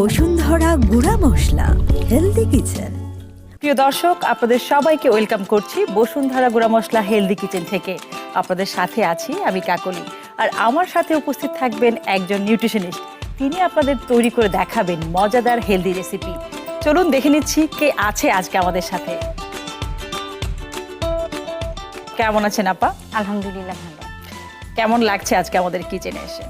বসুন্ধরা গুঁড়া মশলা healthy kitchen. প্রিয় দর্শক, আপনাদের সবাইকে ওয়েলকাম করছি বসুন্ধরা গুঁড়া মশলা হেলদি কিচেন থেকে। আপনাদের সাথে আছি আমি কাকলি, আর আমার সাথে উপস্থিত থাকবেন একজন নিউট্রিশনিস্ট। তিনি আপনাদের তৈরি করে দেখাবেন মজাদার হেলদি রেসিপি। চলুন দেখে নিচ্ছি কে আছে আজকে আমাদের সাথে। কেমন আছেন আপা? আলহামদুলিল্লাহ ভালো। কেমন লাগছে আজকে আমাদের কিচেনে এসে?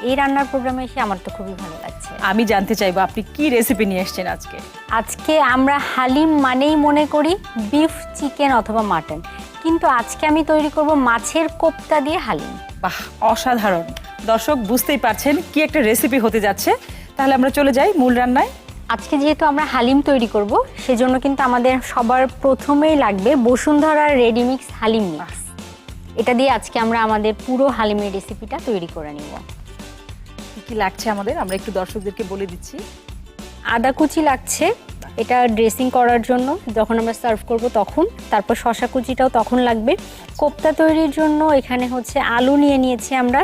এই রান্নার প্রোগ্রামে এসে আমার তো খুবই ভালো লাগছে। আমি জানতে চাইবো আপনি কি রেসিপি নিয়ে এসেছেন আজকে? আজকে আমরা হালিম মানেই মনে করি বিফ, চিকেন অথবা মাটন, কিন্তু আজকে আমি তৈরি করব মাছের কোপ্তা দিয়ে হালিম। বাহ, অসাধারণ! দর্শক বুঝতেই পারছেন কি একটা রেসিপি হতে যাচ্ছে। তাহলে আমরা চলে যাই মূল রান্নায়। আজকে যেহেতু আমরা হালিম তৈরি করব, সেজন্য কিন্তু আমাদের সবার প্রথমেই লাগবে বসুন্ধরার রেডিমিক্স হালিম মিক্স। এটা দিয়ে আজকে আমরা আমাদের পুরো হালিমের রেসিপিটা তৈরি করে নিব। কি কি লাগছে আমাদের আমরা একটু দর্শকদেরকে বলে দিচ্ছি। আদা কুচি লাগছে, এটা ড্রেসিং করার জন্য যখন আমরা সার্ভ করব তখন। তারপর শসা কুচিটাও তখন লাগবে। কোপ্তা তৈরির জন্য এখানে হচ্ছে আলু নিয়ে নিয়েছি, আমরা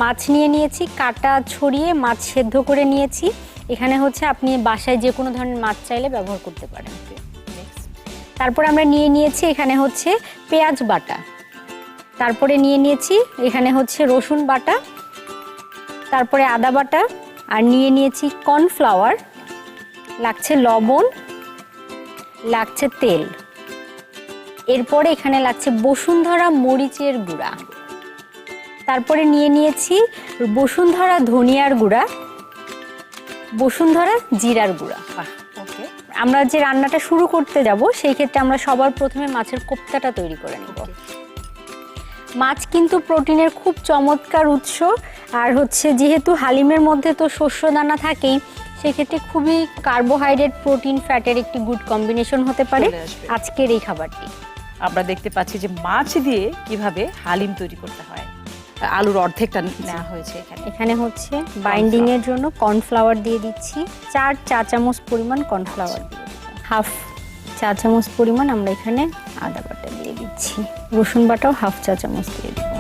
মাছ নিয়ে নিয়েছি, কাটা ছড়িয়ে মাছ সেদ্ধ করে নিয়েছি। এখানে হচ্ছে আপনি বাসায় যে কোনো ধরনের মাছ চাইলে ব্যবহার করতে পারেন। তারপর আমরা নিয়ে নিয়েছি এখানে হচ্ছে পেঁয়াজ বাটা, তারপরে নিয়ে নিয়েছি এখানে হচ্ছে রসুন বাটা, তারপরে আদা বাটা, আর নিয়ে নিয়েছি কর্নফ্লাওয়ার, লাগছে লবণ, লাগছে তেল। এরপরে এখানে লাগছে বসুন্ধরা মরিচের গুঁড়া, তারপরে নিয়ে নিয়েছি বসুন্ধরা ধনিয়ার গুঁড়া, বসুন্ধরা জিরার গুঁড়া। ওকে, আমরা যে রান্নাটা শুরু করতে যাব সেই ক্ষেত্রে আমরা সবার প্রথমে মাছের কোপ্তাটা তৈরি করে নেব। মাছ কিন্তু প্রোটিনের খুব চমৎকার উৎস, আর হচ্ছে যেহেতু হালিমের মধ্যে তো শস্য দানা থাকেই, সেক্ষেত্রে খুবই কার্বোহাইড্রেট, প্রোটিন, ফ্যাটের একটি গুড কম্বিনেশন হতে পারে আজকের এই খাবারটি। আমরা দেখতে পাচ্ছি যে মাছ দিয়ে কিভাবে হালিম তৈরি করতে হয়। আলুর অর্ধেকটা নেওয়া হয়েছে এখানে। এখানে হচ্ছে বাইন্ডিং এর জন্য কর্নফ্লাওয়ার দিয়ে দিচ্ছি, 4 চা চামচ পরিমাণ কর্নফ্লাওয়ার দিয়ে দিচ্ছি। হাফ চা চামচ পরিমাণ আমরা এখানে আদা বাটা দিয়ে দিচ্ছি, রসুন বাটাও হাফ চা চামচ দিয়ে দিব,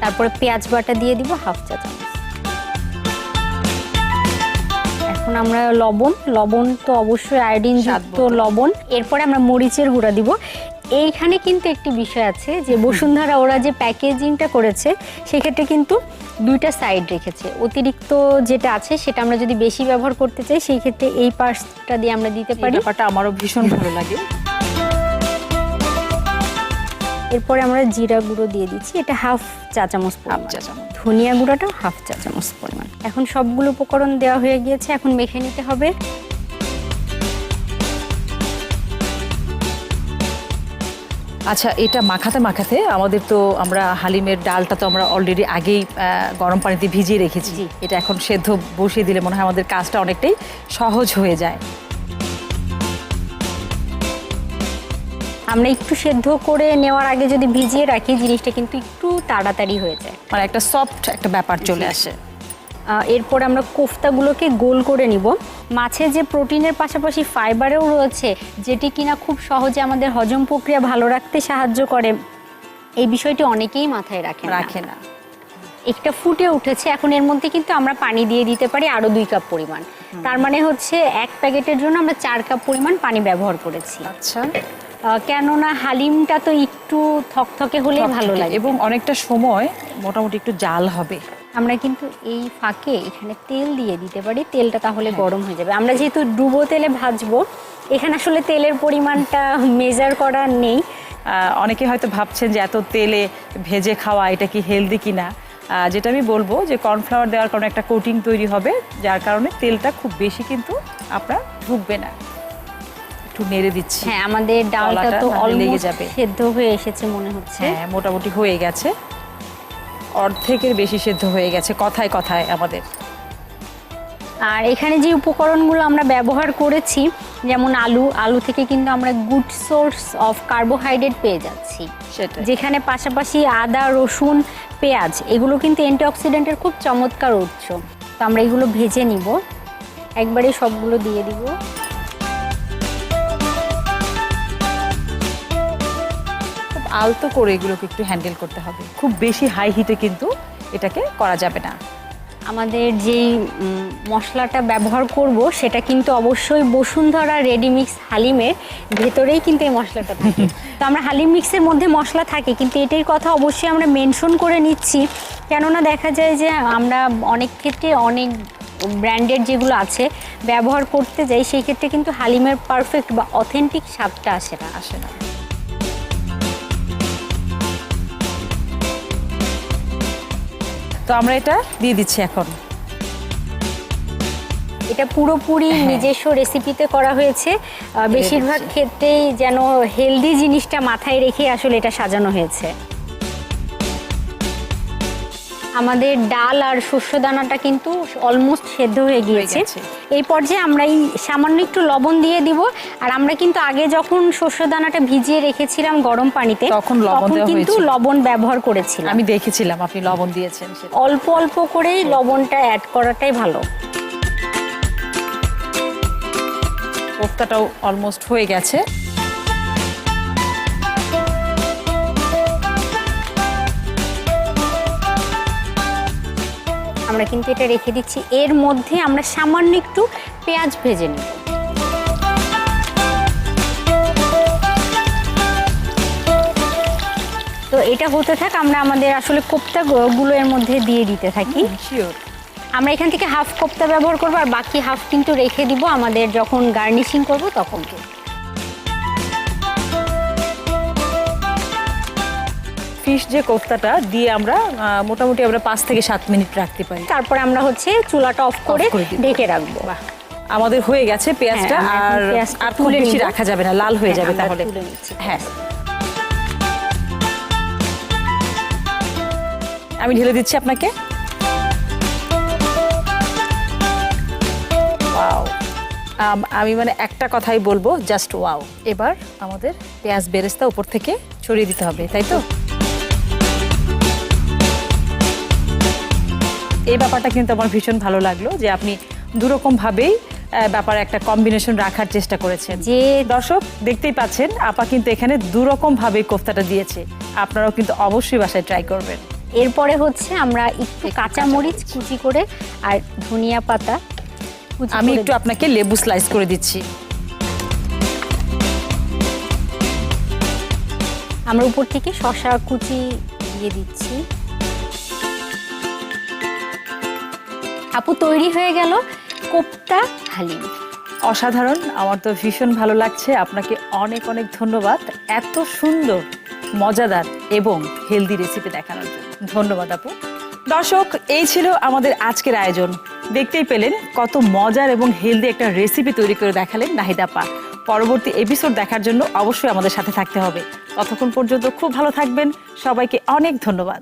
তারপরে পেঁয়াজ বাটা দিয়ে দিব হাফ চা চামচ। এখন আমরা লবণ তো অবশ্যই আয়োডিন যুক্ত লবণ। এরপরে আমরা মরিচের গুঁড়া দিব। এইখানে কিন্তু একটি বিষয় আছে যে বসুন্ধরা ওরা যে প্যাকেজিংটা করেছে সেক্ষেত্রে কিন্তু দুইটা সাইড রেখেছে। অতিরিক্ত যেটা আছে সেটা আমরা যদি বেশি ব্যবহার করতে চাই সেই ক্ষেত্রে এই পার্টসটা দিয়ে আমরা দিতে পারি। ব্যাপারটা আমারও ভীষণ ভালো লাগে। এরপরে আমরা জিরা গুঁড়ো দিয়ে দিচ্ছি, এটা হাফ চা চামচ পরিমাণ, ধনিয়া গুঁড়োটাও হাফ চা চামচ পরিমাণ। এখন সবগুলো উপকরণ দেওয়া হয়ে গিয়েছে, এখন মেখে নিতে হবে। আচ্ছা, এটা মাখাতে মাখাতে আমাদের তো আমরা হালিমের ডালটা তো আমরা অলরেডি আগেই গরম পানিতে ভিজিয়ে রেখেছি। এটা এখন সেদ্ধ বসিয়ে দিলে মনে হয় আমাদের কাজটা অনেকটাই সহজ হয়ে যায়। আমরা একটু সেদ্ধ করে নেওয়ার আগে যদি ভিজিয়ে রাখি জিনিসটা কিন্তু একটু তাড়াতাড়ি হয়ে যায়, মানে একটা সফট একটা ব্যাপার চলে আসে। এরপর আমরা কোফতাগুলোকে গোল করে নিব। মাছে যে প্রোটিনের পাশাপাশি ফাইবারও রয়েছে, যেটি কিনা খুব সহজে আমাদের হজম প্রক্রিয়া ভালো রাখতে সাহায্য করে, এই বিষয়টি অনেকেই মাথায় রাখে না। একটা ফুটে উঠেছে, এখন এর মধ্যে কিন্তু আমরা পানি দিয়ে দিতে পারি আরও 2 কাপ পরিমাণ। তার মানে হচ্ছে 1 প্যাকেটের জন্য আমরা 4 কাপ পরিমাণ পানি ব্যবহার করেছি। আচ্ছা, কেননা হালিমটা তো একটু থকথকে হলে ভালো লাগে এবং অনেকটা সময় মোটামুটি একটু জাল হবে। আমরা কিন্তু এই ফাঁকে এখানে তেল দিয়ে দিতে পারি, তেলটা তাহলে গরম হয়ে যাবে। আমরা যেহেতু ডুবো তেলে ভাজবো, এখানে আসলে তেলের পরিমাণটা মেজার করা নেই। অনেকে হয়তো ভাবছেন যে এত তেলে ভেজে খাওয়া এটা কি হেলদি কিনা। যেটা আমি বলবো যে কর্নফ্লাওয়ার দেওয়ার কারণে একটা কোটিং তৈরি হবে, যার কারণে তেলটা খুব বেশি কিন্তু আপনার ঢুকবে না। একটু নেড়ে দিচ্ছি। হ্যাঁ, আমাদের ডালটা তো অলমোস্ট যাবে, সেদ্ধ হয়ে এসেছে মনে হচ্ছে। হ্যাঁ, মোটামুটি হয়ে গেছে, অর্ধেকের বেশি সেদ্ধ হয়ে গেছে কথায় কথায় আমাদের। আর এখানে যে উপকরণগুলো আমরা ব্যবহার করেছি, যেমন আলু থেকে কিন্তু আমরা গুড সোর্স অফ কার্বোহাইড্রেট পেয়ে যাচ্ছি, যেখানে পাশাপাশি আদা, রসুন, পেঁয়াজ এগুলো কিন্তু অ্যান্টিঅক্সিডেন্টের খুব চমৎকার উৎস। তো আমরা এগুলো ভেজে নিব, একবারে সবগুলো দিয়ে দিব। আলতো করে এগুলোকে একটু হ্যান্ডেল করতে হবে, খুব বেশি হাই হিটে কিন্তু এটাকে করা যাবে না। আমাদের যেই মশলাটা ব্যবহার করব সেটা কিন্তু অবশ্যই বসুন্ধরা রেডিমিক্স হালিমের ভেতরেই কিন্তু এই মশলাটা থাকে। তো আমরা হালিম মিক্সের মধ্যে মশলা থাকে, কিন্তু এটার কথা অবশ্যই আমরা মেনশন করে নিচ্ছি, কেননা দেখা যায় যে আমরা অনেক ক্ষেত্রে অনেক ব্র্যান্ডেড যেগুলো আছে ব্যবহার করতে যাই, সেই ক্ষেত্রে কিন্তু হালিমের পারফেক্ট বা অথেন্টিক স্বাদটা আসে না। তো আমরা এটা দিয়ে দিচ্ছি এখন। এটা পুরোপুরি নিজস্ব রেসিপিতে করা হয়েছে, বেশিরভাগ ক্ষেত্রেই যেন হেলদি জিনিসটা মাথায় রেখে আসলে এটা সাজানো হয়েছে। আমাদের ডাল আর শস্য দানাটা কিন্তু অলমোস্ট সেদ্ধ হয়ে গিয়েছে। এই পর্যায়ে আমরা এই সামান্য একটু লবণ দিয়ে দিব। আর আমরা কিন্তু আগে যখন শস্য দানাটা ভিজিয়ে রেখেছিলাম গরম পানিতে, তখন কিন্তু লবণ ব্যবহার করেছিলাম। আমি দেখেছিলাম আপনি লবণ দিয়েছেন। অল্প অল্প করেই লবণটা অ্যাড করাটাই ভালো। কোফতাটাও অলমোস্ট হয়ে গেছে। আমরা কিন্তু এটা রেখে দিচ্ছি। এর মধ্যে আমরা সামান্য একটু পেঁয়াজ ভেজে নিব। তো এটা হতে থাক, আমরা আমাদের আসলে কোফতাগুলো এর মধ্যে দিয়ে দিতে থাকি। আমরা এখান থেকে হাফ কোফতা ব্যবহার করবো, আর বাকি হাফ কিন্তু রেখে দিব আমাদের যখন গার্নিশিং করব তখন। ফিশ যে কোফতাটা দিয়ে আমরা মোটামুটি আমরা 5 থেকে 7 মিনিট রাখতে পারি। তারপরে আমরা চুলাটা অফ করে ঢেকে রাখবো। আমাদের হয়ে গেছে পেঁয়াজটা, আর খুব বেশি রাখা যাবে না, লাল হয়ে যাবে তাহলে। হ্যাঁ, আমি ঢেলে দিচ্ছি আপনাকে। ওয়াও, আমি মানে একটা কথাই বলবো, জাস্ট ওয়াও। এবার আমাদের পেঁয়াজ বেরেস্তা উপর থেকে ছড়িয়ে দিতে হবে, তাই তো? এই ব্যাপারটা কিন্তু আমার ভীষণ ভালো লাগলো যে আপনি দুরকম ভাবেই ব্যাপারে একটা কম্বিনেশন রাখার চেষ্টা করেছেন। যে দর্শক দেখতেই পাচ্ছেন, আপা কিন্তু এখানে দুরকম ভাবে কোফতাটা দিয়েছে। আপনারাও কিন্তু অবশ্যই বাসায় ট্রাই করবেন। এরপরে আমরা একটু কাঁচা মরিচ কুচি করে আর ধনিয়া পাতা, আমি একটু আপনাকে লেবু স্লাইস করে দিচ্ছি। আমরা উপর থেকে শসা কুচি দিয়ে দিচ্ছি। আপু, তৈরি হয়ে গেল কোফতা হালিম। অসাধারণ, আমার তো ভীষণ ভালো লাগছে। আপনাকে অনেক অনেক ধন্যবাদ এত সুন্দর, মজাদার এবং হেলদি রেসিপি দেখানোর জন্য। ধন্যবাদ আপু। দর্শক, এই ছিল আমাদের আজকের আয়োজন। দেখতেই পেলেন কত মজার এবং হেলদি একটা রেসিপি তৈরি করে দেখালেন নাহিদ আপা। পরবর্তী এপিসোড দেখার জন্য অবশ্যই আমাদের সাথে থাকতে হবে। ততক্ষণ পর্যন্ত খুব ভালো থাকবেন। সবাইকে অনেক ধন্যবাদ।